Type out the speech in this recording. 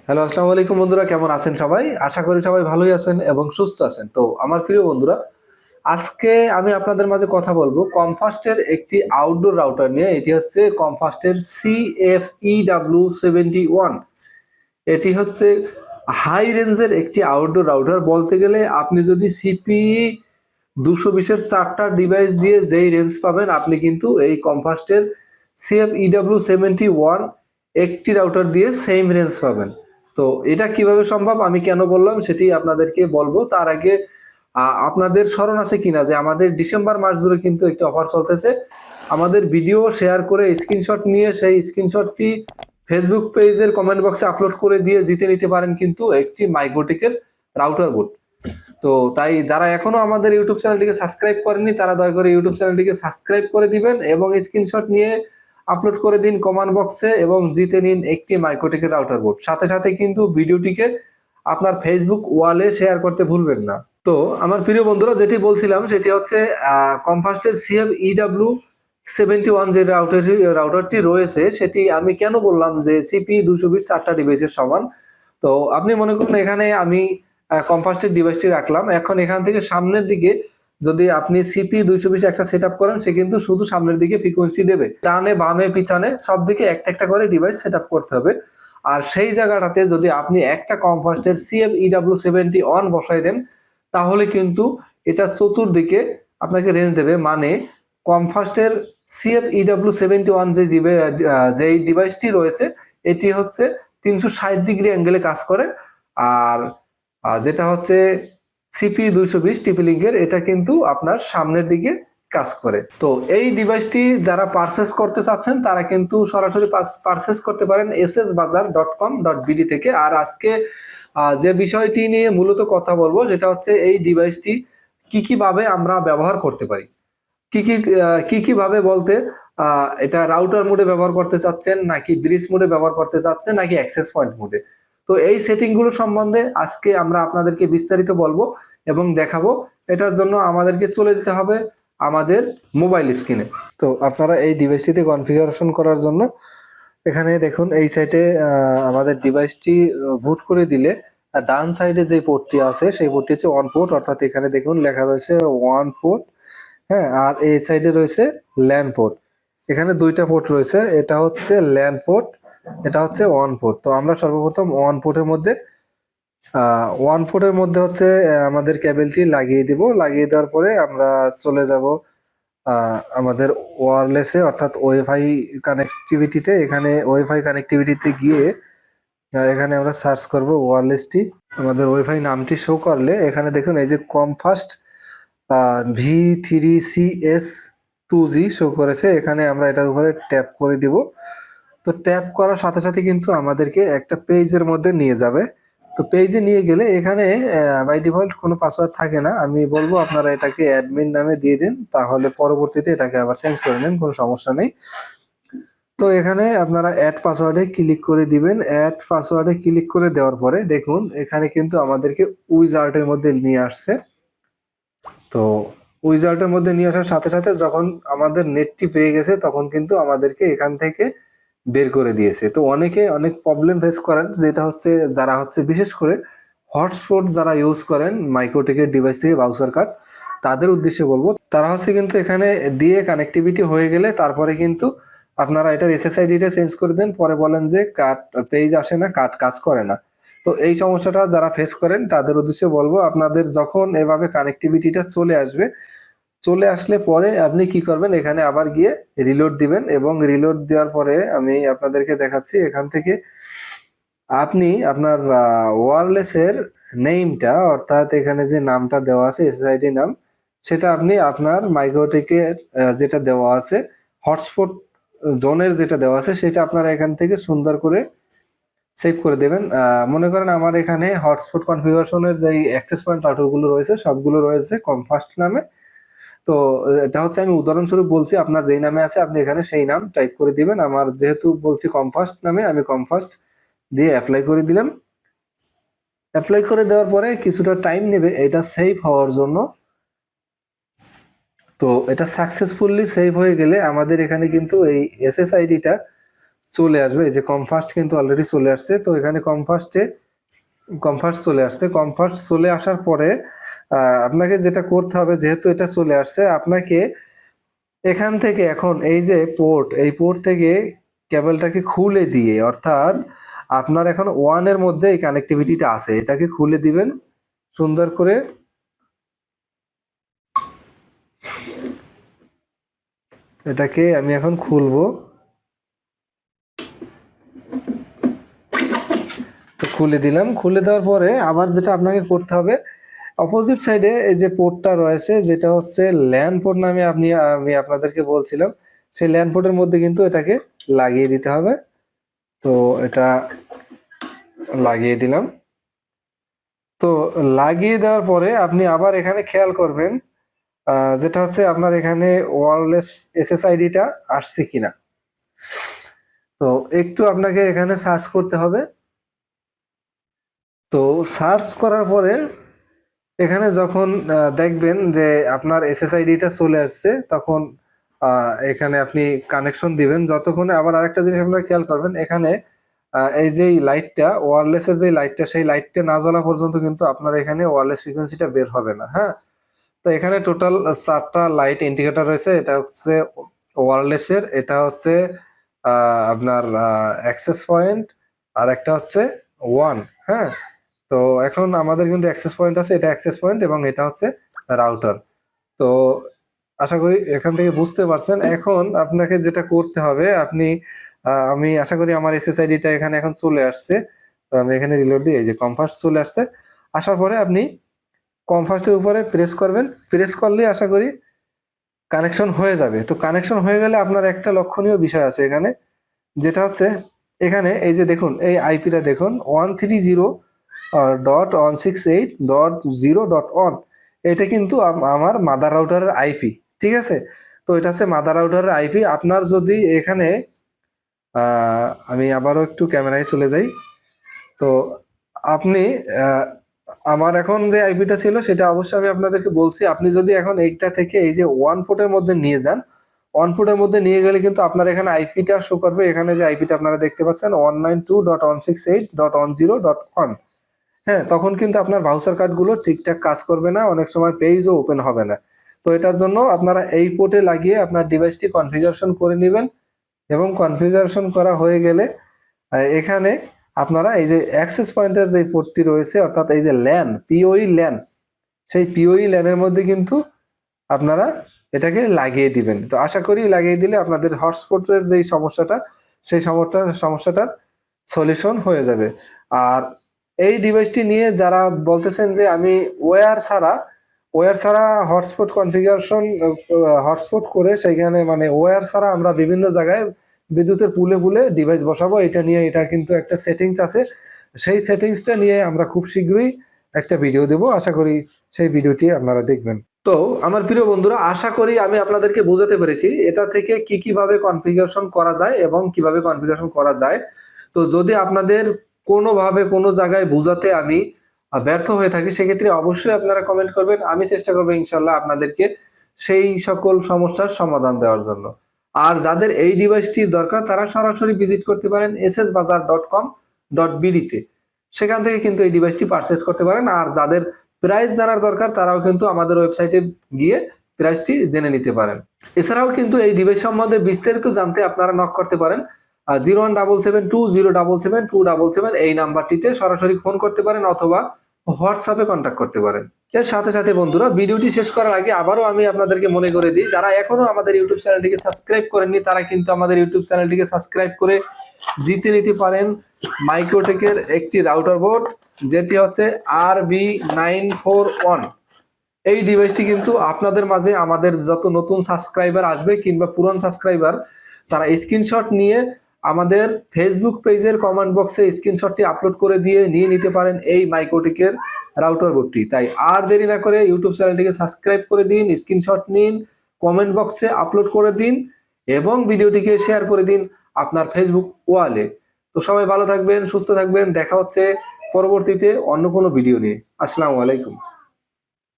Hello, আসসালামু আলাইকুম বন্ধুরা, কেমন আছেন সবাই? আশা করি সবাই ভালোই আছেন এবং সুস্থ আছেন। তো আমার প্রিয় বন্ধুরা, আজকে আমি আপনাদের মাঝে কথা বলবো কমফাস্টের একটি আউটডোর রাউটার নিয়ে। এটি হচ্ছে কমফাস্টের CFEW71। এটি হচ্ছে হাই রেঞ্জের একটি আউটডোর রাউটার। বলতে গেলে আপনি যদি সিপিই 220-এর 4টা ডিভাইস দিয়ে যেই রেঞ্জ পাবেন, আপনি কিন্তু এই কমফাস্টের CFEW71 একটি রাউটার দিয়ে সেম রেঞ্জ পাবেন। তো এটা কিভাবে সম্ভব, আমি কেন বললাম সেটি আপনাদেরকে বলবো। তার আগে আপনাদের স্মরণ আছে কিনা যে আমাদের ডিসেম্বর মাস জুড়ে কিন্তু একটি অফার চলতেছে। আমাদের ভিডিও শেয়ার করে স্ক্রিনশট নিয়ে সেই স্ক্রিনশটটি ফেসবুক পেজের কমেন্ট বক্সে আপলোড করে দিয়ে জিতে নিতে পারেন কিন্তু একটি মাইক্রোটেকের রাউটার বোর্ড। তো তাই যারা এখনো আমাদের ইউটিউব চ্যানেলটিকে সাবস্ক্রাইব করেননি, তারা দয়া করে ইউটিউব চ্যানেলটিকে সাবস্ক্রাইব করে দিবেন এবং স্ক্রিনশট নিয়ে আপলোড করে দিন কমেন্ট বক্সে এবং জিতে নিন একটি মাইক্রোটেকের রাউটার বোর্ড। সাথে সাথে কিন্তু ভিডিওটিকে আপনার ফেসবুক ওয়ালে শেয়ার করতে ভুলবেন না। তো আমার প্রিয় বন্ধুরা, যেটি বলছিলাম সেটি হচ্ছে কমফাস্টের CFEW71 যে রাউটারটি রয়েছে, সেটি আমি কেন বললাম যে সিপি 220 4টা ডিভাইসের সমান। তো আপনি মনে করুন এখানে আমি কমফাস্টের ডিভাইসটি রাখলাম। এখন এখান থেকে সামনের দিকে যদি আপনি সিপি 220 একটা সেট আপ করেন, সে কিন্তু শুধু সামনের দিকে ফ্রিকোয়েন্সি দেবে। ডানে বামে পিছনে সব দিকে একটা একটা করে ডিভাইস সেট আপ করতে হবে। আর সেই জায়গাটাতে যদি আপনি একটা কমফাস্টের CFEW71 বসাই দেন, তাহলে কিন্তু এটা চতুর্দিকে আপনাকে রেঞ্জ দেবে। মানে কমফাস্টের CFEW71 যে ডিভাইসটি রয়েছে, এটি হচ্ছে 360 ডিগ্রি অ্যাঙ্গেলে কাজ করে। আর যেটা হচ্ছে সিপি 220 টিপি লিঙ্কের, এটা কিন্তু আপনার সামনের দিকে কাজ করে। তো এই ডিভাইসটি যারা পারচেস করতে চাচ্ছেন, তারা কিন্তু সরাসরি পারচেস করতে পারেন ssbazaar.com.bd থেকে। আর আজকে যে বিষয়টি নিয়ে মূলত কথা বলবো, সেটা হচ্ছে এই ডিভাইসটি কি ভাবে আমরা ব্যবহার করতে পারি। কি ভাবে বলতে, এটা রাউটার মোডে ব্যবহার করতে চাচ্ছেন, নাকি ব্রিজ মোডে ব্যবহার করতে চাচ্ছেন, নাকি অ্যাক্সেস পয়েন্ট মোডে। তো এই সেটিং গুলো সম্বন্ধে আজকে আমরা আপনাদেরকে বিস্তারিত বলবো এবং দেখাবো। এটার জন্য আমাদেরকে চলে যেতে হবে আমাদের মোবাইল স্ক্রিনে। তো আপনারা এই ডিভাইসটিতে কনফিগারেশন করার জন্য এখানে দেখুন, এই সাইটে আমাদের ডিভাইসটি বুট করে দিলে ডান সাইডে যে পোর্টটি আছে, সেই পোর্টটি হচ্ছে অন পোর্ট, অর্থাৎ এখানে দেখুন লেখা রয়েছে ওয়ান পোর্ট। হ্যাঁ, আর এই সাইডে রয়েছে ল্যান পোর্ট। এখানে দুইটা পোর্ট রয়েছে, এটা হচ্ছে ল্যান পোর্ট, এটা হচ্ছে ওয়ান পোর্ট। তো আমরা সর্বপ্রথম ওয়ান পোর্টের মধ্যে হচ্ছে আমাদের কেবলটি লাগিয়ে দিব। লাগিয়ে দেওয়ার পরে আমরা চলে যাব আমাদের ওয়্যারলেসে, অর্থাৎ ওয়াইফাই কানেক্টিভিটিতে। এখানে ওয়াইফাই কানেক্টিভিটিতে গিয়ে এখানে আমরা সার্চ করব ওয়্যারলেসটি। আমাদের ওয়াইফাই নামটি শো করলে এখানে দেখুন এই যে কমফাস্ট V3CS2G শো করেছে। এখানে আমরা এটার উপরে ট্যাপ করে দিব। তো ট্যাপ করার সাথে সাথে কিন্তু আমাদেরকে একটা পেজের মধ্যে নিয়ে যাবে। তো পেজে নিয়ে গেলে এখানে বাই ডিফল্ট কোনো পাসওয়ার্ড থাকে না। আমি বলবো আপনারা এটাকে অ্যাডমিন নামে দিয়ে দিন, তাহলে পরবর্তীতে এটাকে আবার চেঞ্জ করে নেন, কোনো সমস্যা নেই। তো এখানে আপনারা অ্যাড পাসওয়ার্ডে ক্লিক করে দিবেন। অ্যাড পাসওয়ার্ডে ক্লিক করে দেওয়ার পরে দেখুন এখানে কিন্তু আমাদেরকে উইজার্টের মধ্যে নিয়ে আসছে। তো উইজার্টের মধ্যে নিয়ে আসার সাথে সাথে যখন আমাদের নেটটি পেয়ে গেছে, তখন কিন্তু আমাদেরকে এখান থেকে বের করে দিয়েছে। তো অনেকে অনেক প্রবলেম ফেস করেন, যেটা হচ্ছে যারা হচ্ছে বিশেষ করে হটস্পট যারা ইউজ করেন মাইক্রোটেকের ডিভাইস থেকে ব্রাউজার কার্ড, তাদের উদ্দেশ্যে বলবো, তারা হচ্ছে কিন্তু এখানে দিয়ে কানেক্টিভিটি হয়ে গেলে তারপরে কিন্তু আপনারা এটার SSID-টা চেঞ্জ করে দেন। পরে বলেন যে কার্ড পেজ আসে না, কার্ড কাজ করে না। তো এই সমস্যাটা যারা ফেস করেন তাদের উদ্দেশ্যে বলবো, আপনাদের যখন এভাবে কানেক্টিভিটিটা চলে আসলে পরে আপনি কি করবেন, এখানে আবার গিয়ে রিলোড দিবেন। এবং রিলোড দেওয়ার পরে আমি আপনাদেরকে দেখাচ্ছি, এখান থেকে আপনি আপনার ওয়্যারলেসের নেমটা, অর্থাৎ এখানে যে নামটা দেওয়া আছে SSID নাম, সেটা আপনি আপনার মাইক্রোটেকের যেটা দেওয়া আছে হটস্পট জোনের যেটা দেওয়া আছে, সেটা আপনারা এখান থেকে সুন্দর করে সেভ করে দেবেন। মনে করেন আমার এখানে হটস্পট কনফিগারেশনের যে অ্যাক্সেস পয়েন্ট রাউটারগুলো রয়েছে, সবগুলো রয়েছে কমফাস্ট নামে। তো এটা হচ্ছে আমি উদাহরণস্বরূপ বলছি, আপনার যেই নামে আছে আপনি এখানে সেই নাম টাইপ করে দিবেন। আমার যেহেতু বলছি কমফাস্ট নামে, আমি কমফাস্ট দিয়ে অ্যাপ্লাই করে দিলাম। অ্যাপ্লাই করে দেওয়ার পরে কিছুটা টাইম নেবে এটা সেভ হওয়ার জন্য। তো এটা সাকসেসফুলি সেভ হয়ে গেলে আমাদের এখানে কিন্তু এই SSID-টা চলে আসবে। এই যে কমফাস্ট কিন্তু অলরেডি চলে আসছে। তো এখানে কমফাস্ট চলে আসছে। কমফাস্ট চলে আসার পরে আপনাকে যেটা করতে হবে, যেহেতু এটা চলে আসছে, আপনাকে এখান থেকে এখন এই যে এই পোর্ট থেকে কেবলটাকে খুলে দিয়ে, অর্থাৎ আপনার এখন ওয়ানের মধ্যে এই কানেক্টিভিটিটা আছে, এটাকে খুলে দিবেন সুন্দর করে। এটাকে আমি এখন খুলবো। তো খুলে দিলাম। খুলে দেওয়ার পরে আবার যেটা আপনাকে করতে হবে, অপোজিট সাইডে এই যে পোর্টটা রয়েছে, যেটা হচ্ছে ল্যান পোর্ট নামে আমি আপনাদেরকে বলছিলাম, সেই ল্যান পোর্টের মধ্যে কিন্তু এটাকে লাগিয়ে দিতে হবে। তো এটা লাগিয়ে দিলাম। তো লাগিয়ে দেওয়ার পরে আপনি আবার এখানে খেয়াল করবেন, যেটা হচ্ছে আপনার এখানে ওয়্যারলেস এসএসআইডিটা আসছে কিনা। তো একটু আপনাকে এখানে সার্চ করতে হবে। তো সার্চ করার পরে এখানে যখন দেখবেন যে আপনার এসএসআইডিটা চলে আসছে, তখন এখানে আপনি কানেকশন দিবেন। যতক্ষণে আবার আরেকটা জিনিস আপনারা খেয়াল করবেন, এখানে এই যে লাইটটা, ওয়্যারলেসের যে লাইটটা, সেই লাইটটা না জ্বলা পর্যন্ত কিন্তু আপনার এখানে ওয়্যারলেস ফ্রিকোয়েন্সিটা বের হবে না। হ্যাঁ, তো এখানে টোটাল 4টা লাইট ইন্ডিকেটর রয়েছে। এটা হচ্ছে ওয়্যারলেসের, এটা হচ্ছে আপনার অ্যাক্সেস পয়েন্ট, আর একটা হচ্ছে ওয়ান। হ্যাঁ, তো এখন আমাদের কিন্তু অ্যাক্সেস পয়েন্ট আছে, এটা অ্যাক্সেস পয়েন্ট এবং এটা হচ্ছে রাউটার। তো আশা করি এখান থেকে বুঝতে পারছেন। এখন আপনাকে যেটা করতে হবে, আমি আশা করি আমার এসএসআইডিটা এখানে এখন চলে আসছে। তো আমি এখানে রিলোড দিই, এই যে কমফাস্ট চলে আসছে। আসার পরে আপনি কমফাস্টের উপরে প্রেস করবেন। প্রেস করলে আশা করি কানেকশন হয়ে যাবে। তো কানেকশন হয়ে গেলে আপনার একটা লক্ষণীয় বিষয় আছে এখানে, যেটা হচ্ছে এখানে এই যে দেখুন, এই আইপিটা দেখুন, 130.168.0.1। এটা কিন্তু আমার মাদার রাউটারের আইপি। ঠিক আছে, তো এটা হচ্ছে মাদার রাউটারের আইপি। আপনার যদি এখানে আমি আবারও একটু ক্যামেরায় চলে যাই। তো আপনি আমার এখন যে আইপিটা ছিল সেটা অবশ্যই আমি আপনাদেরকে বলছি। আপনি যদি এখন এইটা থেকে এই যে ওয়ান পোর্টের মধ্যে নিয়ে যান, ওয়ান পোর্টের মধ্যে নিয়ে গেলে কিন্তু আপনার এখানে আইপিটা শো করবে। এখানে যে আইপিটা আপনারা দেখতে পাচ্ছেন 192.168.10.1। হ্যাঁ, তখন কিন্তু আপনার ভাউচার কার্ডগুলো ঠিকঠাক কাজ করবে না, অনেক সময় পেজও ওপেন হবে না। তো এটার জন্য আপনারা এই পোর্টে লাগিয়ে আপনার ডিভাইসটি কনফিগারেশন করে নেবেন, এবং কনফিগারেশন করা হয়ে গেলে এখানে আপনারা এই যে অ্যাক্সেস পয়েন্টের যে পোর্টটি রয়েছে, অর্থাৎ এই যে ল্যান, পিওই ল্যান, সেই পিওই ল্যানের মধ্যে কিন্তু আপনারা এটাকে লাগিয়ে দিবেন। তো আশা করি লাগিয়ে দিলে আপনাদের হটস্পটের যেই সমস্যাটা, সেই সমস্যাটার সলিউশন হয়ে যাবে। আর এই ডিভাইসটি নিয়ে যারা বলতেছেন যে আমি ওয়্যার ছাড়া হটস্পট করে সেইখানে, মানে ওয়্যার ছাড়া আমরা বিভিন্ন জায়গায় বিদ্যুতের পুলে ডিভাইস বসাবো, এটা কিন্তু একটা সেটিংস আছে। সেই সেটিংসটা নিয়ে আমরা খুব শীঘ্রই একটা ভিডিও দেব। আশা করি সেই ভিডিওটি আপনারা দেখবেন। তো আমার প্রিয় বন্ধুরা, আশা করি আমি আপনাদেরকে বোঝাতে পেরেছি এটা থেকে কিভাবে কনফিগারেশন করা যায় এবং কিভাবে কনফিগারেশন করা যায়। তো যদি আপনাদের কোনোভাবে কোনো জায়গায় বোঝাতে আমি ব্যর্থ হয়ে থাকি, সেক্ষেত্রে অবশ্যই আপনারা কমেন্ট করবেন। আমি চেষ্টা করবো ইনশাল্লাহ আপনাদেরকে সেই সকল সমস্যার সমাধান দেওয়ার জন্য। আর যাদের এই ডিভাইসটির দরকার, তারা সরাসরি ভিজিট করতে পারেন ssbazaar.com.bd তে। সেখান থেকে কিন্তু এই ডিভাইসটি পারচেজ করতে পারেন। আর যাদের প্রাইস জানার দরকার, তারাও কিন্তু আমাদের ওয়েবসাইটে গিয়ে প্রাইসটি জেনে নিতে পারেন। এছাড়াও কিন্তু এই ডিভাইস সম্বন্ধে বিস্তারিত জানতে আপনারা নক করতে পারেন 017720772777 এই নাম্বারটিতে সরাসরি ফোন করতে পারেন, অথবা হোয়াটসঅ্যাপে কন্ট্যাক্ট করতে পারেন। এর সাথে সাথে বন্ধুরা, ভিডিওটি শেষ করার আগে আবারও আমি আপনাদেরকে মনে করে দিই, যারা এখনো আমাদের ইউটিউব চ্যানেলটিকে সাবস্ক্রাইব করেননি, তারা কিন্তু আমাদের ইউটিউব চ্যানেলটিকে সাবস্ক্রাইব করে জিতে নিতে পারেন মাইক্রোটেকের একটি রাউটার বোর্ড, যেটি হচ্ছে RB941। এই ডিভাইসটি কিন্তু আপনাদের মাঝে, আমাদের যত নতুন সাবস্ক্রাইবার আসবে কিংবা পুরান সাবস্ক্রাইবার, তারা স্ক্রিনশট নিয়ে আমাদের ফেসবুক পেজের কমেন্ট বক্সে স্ক্রিনশটটি আপলোড করে দিয়ে নিয়ে নিতে পারেন এই মাইক্রোটেকের রাউটার বোর্ডটি। তাই আর দেরি না করে ইউটিউব চ্যানেলটিকে সাবস্ক্রাইব করে দিন, স্ক্রিনশট নিন, কমেন্ট বক্সে আপলোড করে দিন এবং ভিডিওটিকে শেয়ার করে দিন আপনার ফেসবুক ওয়ালে। তো সবাই ভালো থাকবেন, সুস্থ থাকবেন। দেখা হচ্ছে পরবর্তীতে অন্য কোনো ভিডিও নিয়ে। আসসালামু আলাইকুম।